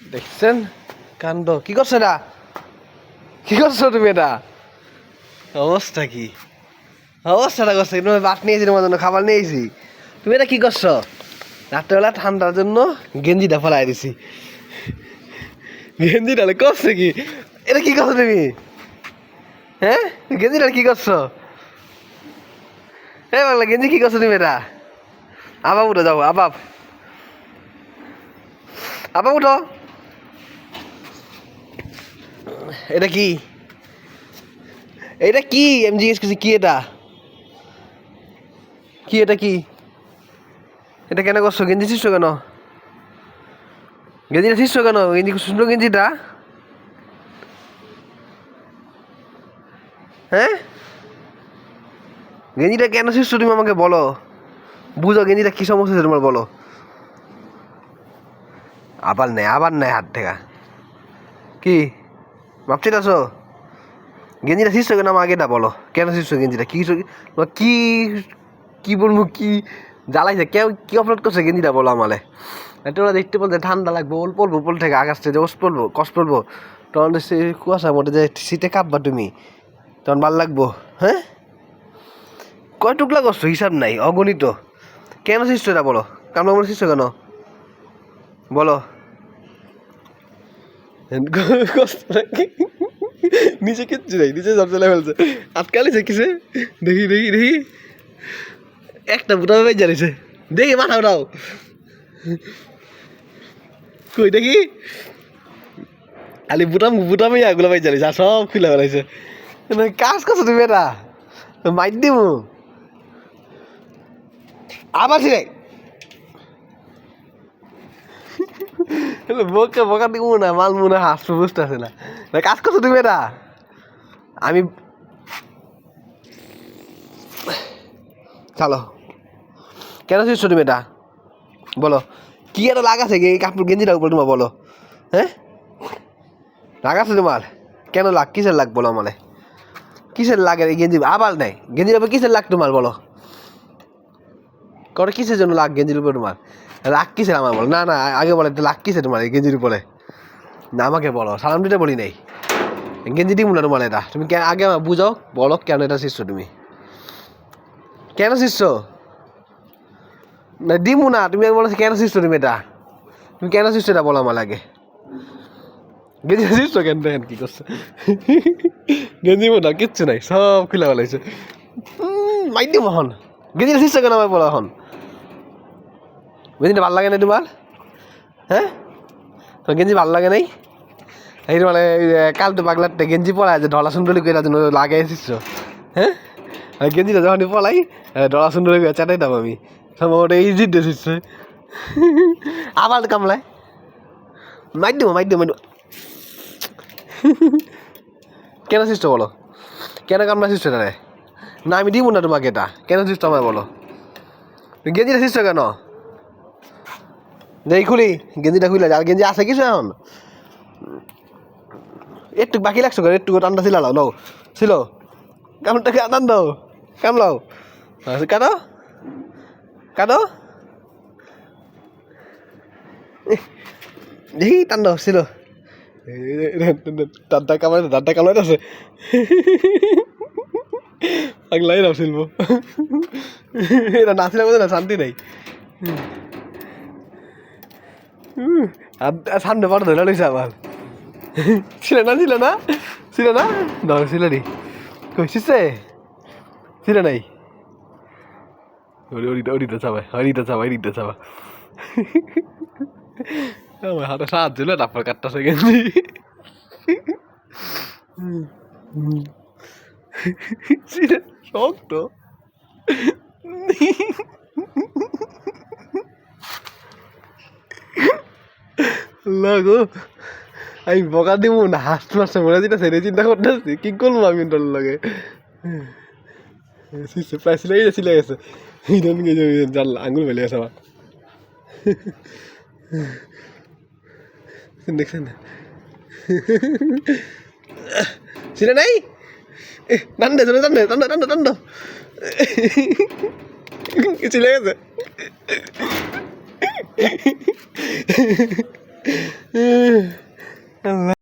দেখছেন কাণ্ড কি করছো এটা কি করছো তুমি এটা অবস্থা কি অবস্থাটা করছো তুমি ভাত নিয়েছি তোমার জন্য খাবার নিয়েছি তুমি এটা কি করছো রাত্রেবেলা ঠান্ডার জন্য গেঞ্জিটা ফেলাই দিছি গেঞ্জিটা করছে কি এটা কি করছো তুমি হ্যাঁ গেঞ্জিটা কি করছো হ্যাঁ বাংলা গেঞ্জি কি করছো তুমি এটা আবাব উঠো যাও আবাব আবাব উঠো এটা কি এটা কি আমি জিজ্ঞেস করছি কি এটা কি এটা কি এটা কেন করছো গেঞ্জি ছিঁড়ছো কেন গেঞ্জিটা ছিঁড়ছো কেন গেঞ্জি সুন্দর গেঞ্জিটা হ্যাঁ গেঞ্জিটা কেন ছিঁড়ছো তুমি আমাকে বলো বুঝো গেঞ্জিটা কি সমস্যা তোমার বলো আবার নেই হাত থেকে কি ভাবছি আছো গেঞ্জিটা ছিঁড়ছো কেন আমাকে এটা বলো কেন ছিঁড়ছো গেঞ্জিটা কি কি কি বলবো কি জ্বালাইছে কেউ কি অপরাধ করছে গেঞ্জিটা বলো আমালে তোরা দেখতে বলতে ঠান্ডা লাগবে ওল পড়বো উপর থেকে আকাশ থেকে ওস পড়বো কষ্ট পড়বো তখন কুয়াশা মোটে যে শীতে কাঁপবা তুমি তখন ভাল লাগবো হ্যাঁ কয় টুকলা করছো হিসাব নাই অগণিত কেন ছিঁড়ছো এটা বলো কামড়া মনে ছিঁড়ছো কেন বলো নিচে কিচ্ছু নেই নিচে সব চলে ফেলছে আটকালিছে কিসে দেখি দেখি দেখি একটা বুটা বেজ জানিছে দেখি মাথা উঠাও কই দেখি খালি বুটামে এগুলো বেজ জানিছে আর সব খুলে বেড়াইছে কাজ করছো তুমি এটা মাইর দিব আবার ছিড়ে বকে বকা দিব না মাল মনে হাসতে বুঝতে আছে না কাজ করছো তুমি এটা আমি চলো কেন ছিঁড়ছো তুমি এটা বলো কি একটা লাগাছে এই কাপড় গেঞ্জিটার উপর তোমার বলো হ্যাঁ লাগাছে তোমার কেন লাগ কিসের লাগ বলো আমালে কিসের লাগে এই গেঞ্জি আবার নেই গেঞ্জির উপর কিসের লাগ তোমার বলো করে কিসের জন্য লাগ গেঞ্জির উপর তোমার লাগ কিসের আমার বলো না না আগে বলে লাগ কিসের তোমার এই গেঞ্জির উপরে না আমাকে বলো সালাম দিতে বলি নেই গেঞ্জি দিব না তোমার এটা তুমি আগে আমার বুঝাও বলো কেন এটা শিখছো তুমি কেন শিখছো না দিমু না তুমি বলো কেন শিখছো তুমি এটা তুমি কেন শিখছো এটা বলো আমার আগে গেঞ্জি শিখছো কেন দেখেন কি করছো গেঞ্জি না কিচ্ছু নাই সব খুলে ফেলাইছে মাই দিব এখন গেঞ্জি শিখছো কেন আমার বলো এখন গেঞ্জিটা ভাল লাগে না তোমার হ্যাঁ তোমার গেঞ্জি ভাল লাগে নাই এই মানে কাল তো পাগলার গেঞ্জি পড়ায় যে ঢলা সুন্দরী করে জন্য লাগাই এসেছ হ্যাঁ গেঞ্জিটা যখন পলাই ঢলা সুন্দরী করে চাটাইতাম আমি সম্ভবত এই জিদ এসেছে আবার কামলায় মাইর দেবো কেন শিষ্ট বলো কেন কামলা শিষ্ট এটা না আমি দিব না তোমাকে এটা কেন শিষ্ট আমায় বলো গেঞ্জিটা শিষ্ট কেন যে খুলি গেঞ্জিটা খুলে আর গেঞ্জি আছে কিছু এখন একটু বাকি লাগছো কেন একটু ঠান্ডা ছিল নাও ছিল কামটা টান দাও কামলাও কাটো কাটো দেখি টান দাও ছিল দাঁতটা কামড়াই আছে আগলাই নাও শিলব এটা নাচলে বোঝে না শান্তি নেই সামনে পড়ে ধরে লইছে আমার ছিল না ধর ছিল নি কইছিস ছিল নাই ওরিটা চাবাই আমার হাতে সাহায্য ছিল তারপর কাটতেছে গেঞ্জি শক্ত লাগো আমি বকা দিব না হাসতে মাসতে মনে যেটা সেরে চিন্তা করতেছি কি করবো আমি তোর লাগে প্রায় সিলে গেছে আঙুল ফেলে গেছে আমার দেখছেন না ছিলে নাই টান্ডে ছিলে গেছে আল্লাহ